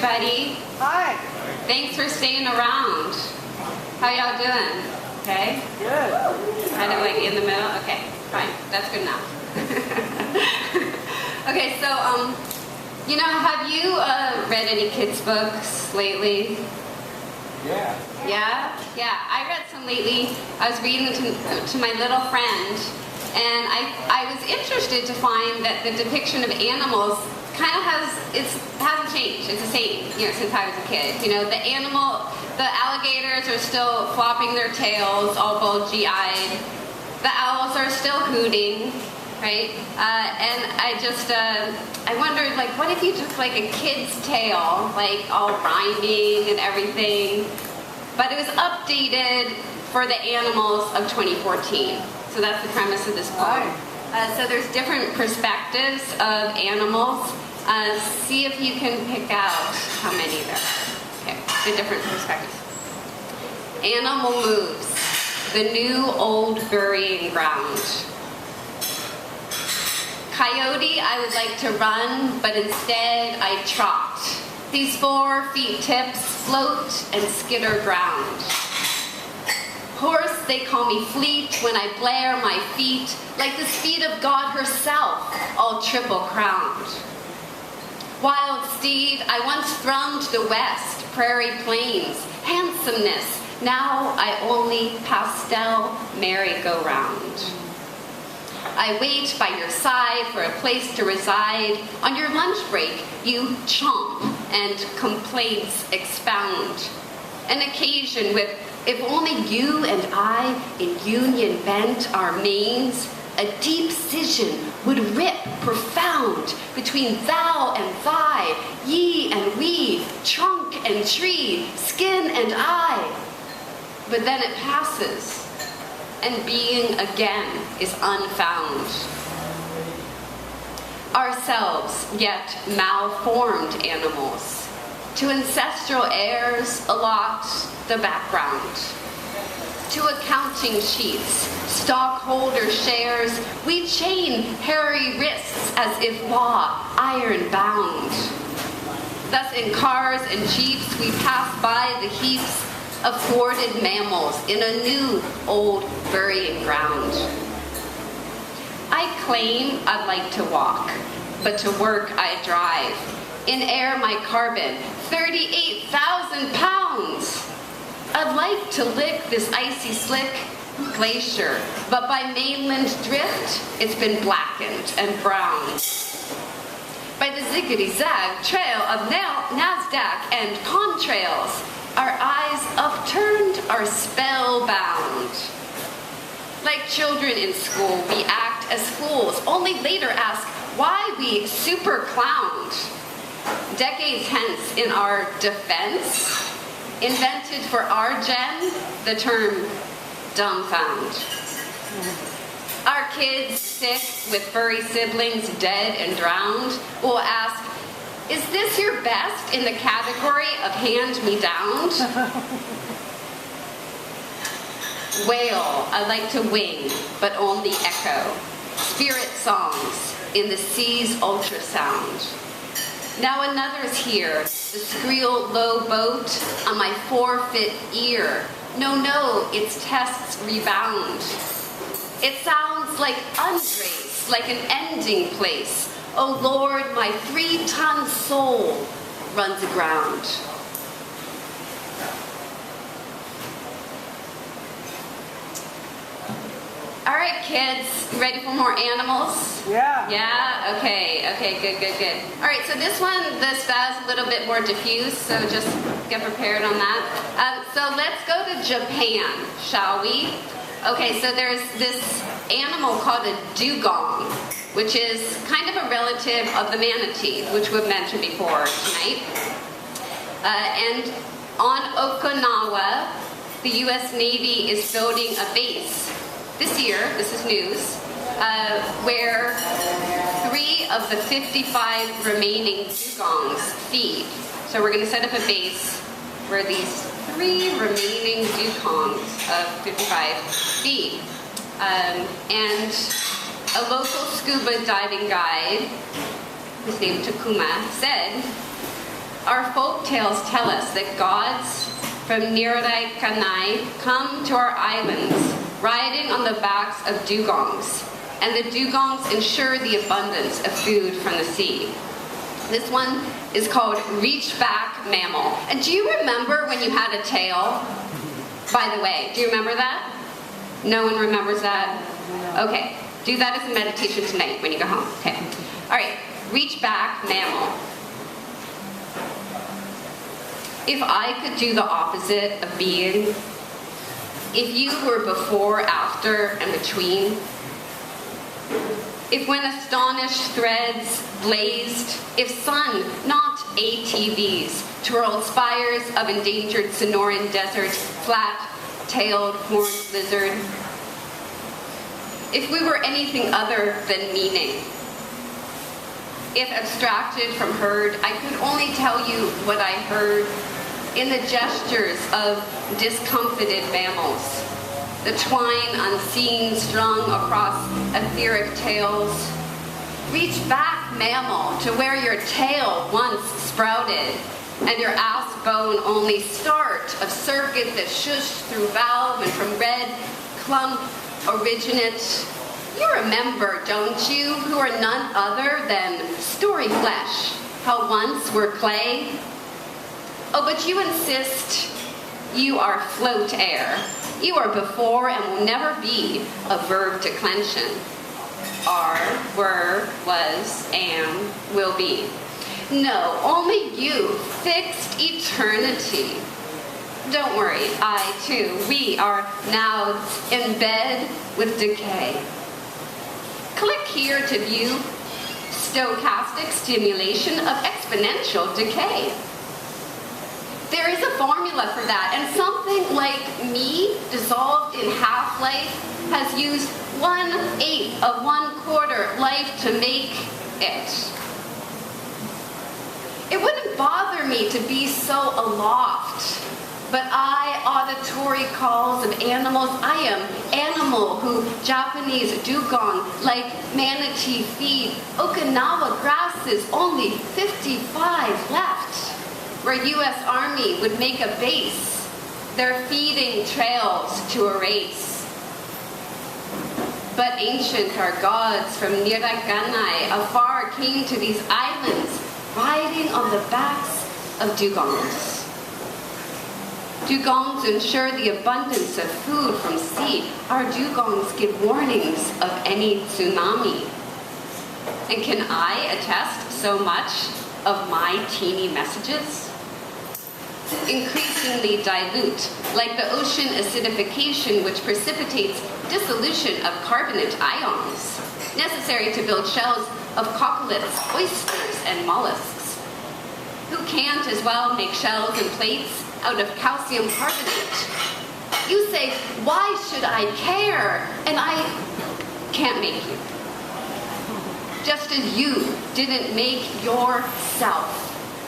everybody. Hi. Thanks for staying around. How y'all doing? Okay? Good. Kind of like in the middle? Okay, fine. That's good enough. Okay, so, have you read any kids' books lately? Yeah. Yeah? Yeah, I read some lately. I was reading to my little friend, and I was interested to find that the depiction of animals kind of hasn't changed. It's the same, since I was a kid. The alligators are still flopping their tails, all bulgy-eyed. The owls are still hooting, right? And I wondered, what if you took a kid's tale, all rhyming and everything, but it was updated for the animals of 2014. So that's the premise of this poem. So there's different perspectives of animals. See if you can pick out how many there are. Okay, the different perspectives. Animal moves. The new old burying ground. Coyote, I would like to run, but instead I trot. These 4 feet tips float and skitter ground. Horse, they call me fleet when I blare my feet, like the speed of God herself, all triple crowned. Wild steed, I once thrummed the west, prairie plains, handsomeness, now I only pastel merry-go-round. I wait by your side for a place to reside. On your lunch break, you chomp and complaints expound. An occasion with, if only you and I in union bent our manes, a deep scission would rip profound between thou and thy, ye and we, trunk and tree, skin and eye. But then it passes, and being again is unfound. Ourselves, yet malformed animals, to ancestral heirs allot the background. To accounting sheets, stockholder shares, we chain hairy wrists as if law iron bound. Thus in cars and jeeps we pass by the heaps of thwarted mammals in a new old burying ground. I claim I'd like to walk, but to work I drive. In air my carbon, 38,000 pounds. I'd like to lick this icy slick glacier, but by mainland drift, it's been blackened and browned. By the ziggity-zag trail of NASDAQ and contrails, our eyes upturned are spellbound. Like children in school, we act as fools, only later ask why we super clowned. Decades hence, in our defense, invented for our gen the term dumbfound. Our kids, sick with furry siblings dead and drowned, will ask, is this your best in the category of hand-me-downed? Wail, I like to wing, but only echo. Spirit songs in the sea's ultrasound. Now another's here, the squeal low boat on my forfeit ear. No, its tests rebound. It sounds like ungrace, like an ending place. Oh Lord, my 3-ton soul runs aground. All right, kids, ready for more animals? Yeah. Yeah? Okay, good. All right, so this one, the style's a little bit more diffuse, so just get prepared on that. So let's go to Japan, shall we? Okay, so there's this animal called a dugong, which is kind of a relative of the manatee, which we've mentioned before tonight. And on Okinawa, the U.S. Navy is building a base this year, this is news, where 3 of the 55 remaining dugongs feed. So we're going to set up a base where these 3 remaining dugongs of 55 feed. And a local scuba diving guide, who's named Takuma, said, Our folk tales tell us that gods from Nirai Kanai come to our islands riding on the backs of dugongs, and the dugongs ensure the abundance of food from the sea. This one is called Reachback Mammal. And do you remember when you had a tail? By the way, do you remember that? No one remembers that? Okay, do that as a meditation tonight when you go home. Okay. All right, Reachback Mammal. If I could do the opposite of being, if you were before, after, and between, if when astonished threads blazed, if sun, not ATVs, twirled spires of endangered Sonoran desert, flat-tailed horned lizard, if we were anything other than meaning, if abstracted from herd, I could only tell you what I heard in the gestures of discomfited mammals, the twine unseen strung across etheric tails. Reach back, mammal, to where your tail once sprouted, and your ass bone only start of circuit that shushed through valve and from red clump originate. You remember, don't you, who are none other than story flesh, how once were clay? Oh, but you insist you are float air. You are before and will never be a verb declension. Are, were, was, am, will be. No, only you, fixed eternity. Don't worry, I too, we are now in bed with decay. Click here to view stochastic stimulation of exponential decay. There is a formula for that, and something like me, dissolved in half-life, has used 1/8 of 1/4 life to make it. It wouldn't bother me to be so aloft, but I, auditory calls of animals, I am animal who Japanese dugong, like manatee feed, Okinawa grasses, only 55 left, where U.S. Army would make a base, their feeding trails to erase. But ancient our gods from Nirakanai afar came to these islands, riding on the backs of dugongs. Dugongs ensure the abundance of food from sea. Our dugongs give warnings of any tsunami. And can I attest so much of my teeny messages? Increasingly dilute, like the ocean acidification which precipitates dissolution of carbonate ions, necessary to build shells of coccoliths, oysters, and mollusks. Who can't as well make shells and plates out of calcium carbonate? You say, why should I care? And I can't make you. Just as you didn't make yourself.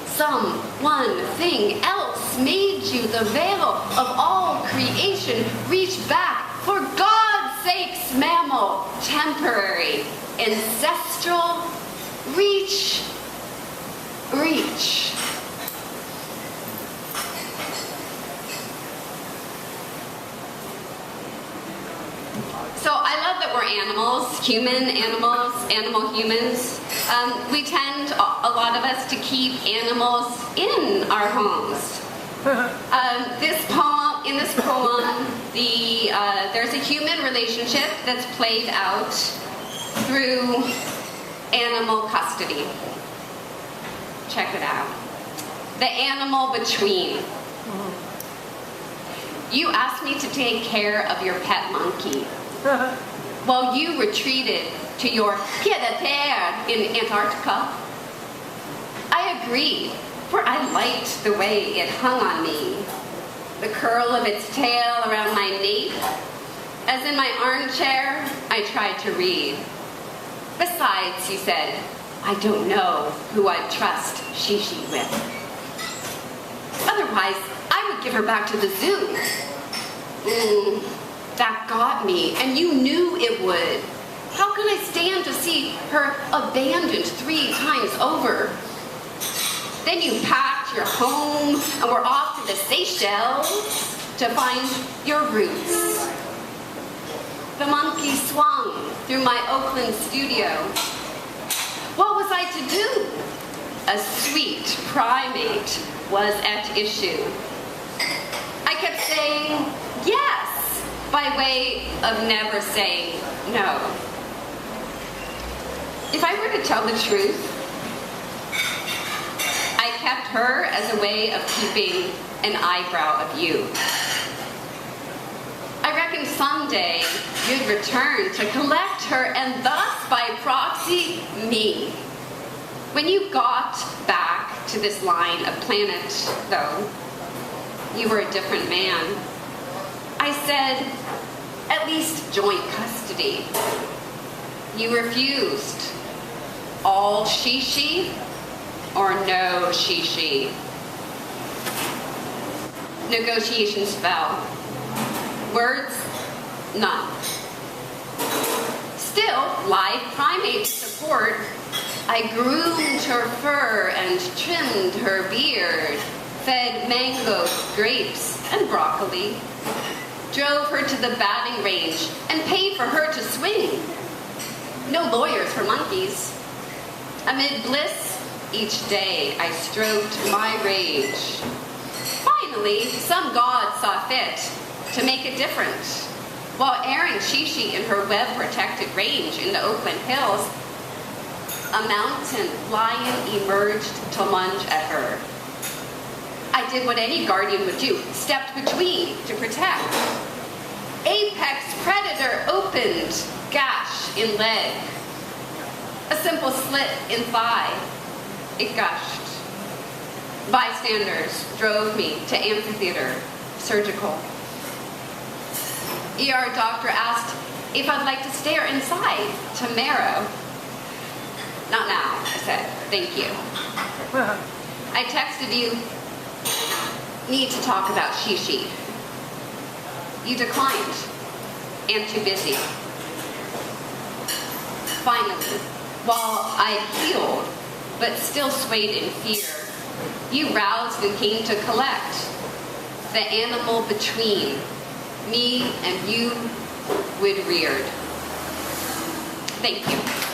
Someone thing else made you. The veil of all creation. Reach back, for God's sakes, mammal, temporary, ancestral, reach, reach. So I love that we're animals, animal humans. We tend, a lot of us, to keep animals in our homes. In this poem, there's a human relationship that's played out through animal custody. Check it out. The animal between. You asked me to take care of your pet monkey. While you retreated to your pied-à-terre in Antarctica. I agreed, for I liked the way it hung on me, the curl of its tail around my nape. As in my armchair, I tried to read. Besides, he said, I don't know who I'd trust Shishi with. Otherwise, I would give her back to the zoo. That got me, and you knew it would. How can I stand to see her abandoned 3 times over? Then you packed packed your home and were off to the Seychelles to find your roots. The monkey swung through my Oakland studio. What was I to do? A sweet primate was at issue. I kept saying yes by way of never saying no. If I were to tell the truth, I kept her as a way of keeping an eyebrow of you. I reckoned someday you'd return to collect her and thus, by proxy, me. When you got back to this line of planet, though, you were a different man. I said, at least joint custody. You refused. All she or no she. Negotiations fell. Words, none. Still, live primate support, I groomed her fur and trimmed her beard, fed mangoes, grapes, and broccoli, drove her to the batting range, and paid for her to swing. No lawyers for monkeys. Amid bliss, each day I stroked my rage. Finally, some god saw fit to make a difference. While airing Shishi in her web-protected range in the Oakland Hills, a mountain lion emerged to lunge at her. I did what any guardian would do, stepped between to protect. Apex predator opened, gash in leg. A simple slit in thigh. It gushed. Bystanders drove me to amphitheater, surgical. ER doctor asked if I'd like to stare inside to marrow. Not now, I said, thank you. I texted you, need to talk about Shishi. You declined, am too busy. Finally, while I healed, but still swayed in fear, you roused and came to collect the animal between me and you would reared. Thank you.